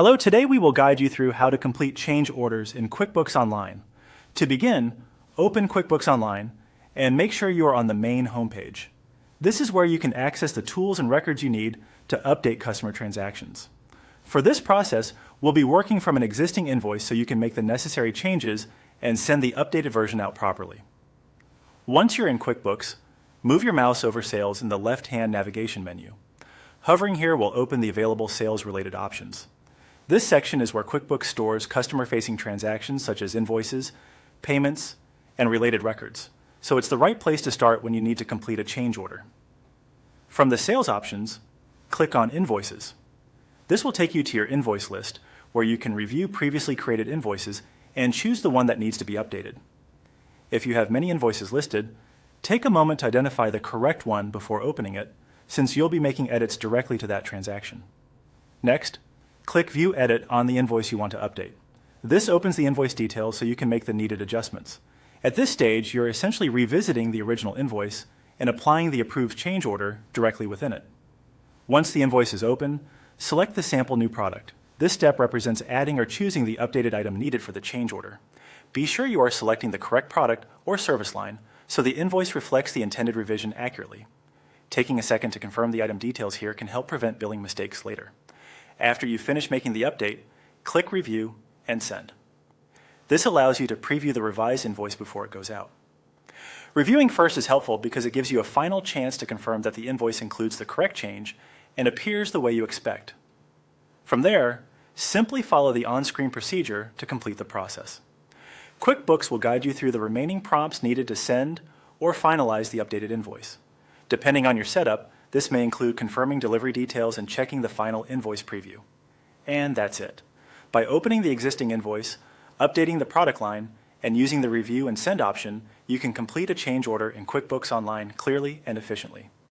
Hello, today we will guide you through how to complete change orders in QuickBooks Online. To begin, open QuickBooks Online and make sure you are on the main homepage. This is where you can access the tools and records you need to update customer transactions. For this process, we'll be working from an existing invoice so you can make the necessary changes and send the updated version out properly. Once you're in QuickBooks, move your mouse over Sales in the left-hand navigation menu. Hovering here will open the available sales-related options. This section is where QuickBooks stores customer-facing transactions such as invoices, payments, and related records. So it's the right place to start when you need to complete a change order. From the Sales options, click on Invoices. This will take you to your invoice list where you can review previously created invoices and choose the one that needs to be updated. If you have many invoices listed, take a moment to identify the correct one before opening it, since you'll be making edits directly to that transaction. Next, click View Edit on the invoice you want to update. This opens the invoice details so you can make the needed adjustments. At this stage, you're essentially revisiting the original invoice and applying the approved change order directly within it. Once the invoice is open, select the sample new product. This step represents adding or choosing the updated item needed for the change order. Be sure you are selecting the correct product or service line so the invoice reflects the intended revision accurately. Taking a second to confirm the item details here can help prevent billing mistakes later. After you finish making the update, click Review and Send. This allows you to preview the revised invoice before it goes out. Reviewing first is helpful because it gives you a final chance to confirm that the invoice includes the correct change and appears the way you expect. From there, simply follow the on-screen procedure to complete the process. QuickBooks will guide you through the remaining prompts needed to send or finalize the updated invoice. Depending on your setup, this may include confirming delivery details and checking the final invoice preview. And that's it. By opening the existing invoice, updating the product line, and using the Review and Send option, you can complete a change order in QuickBooks Online clearly and efficiently.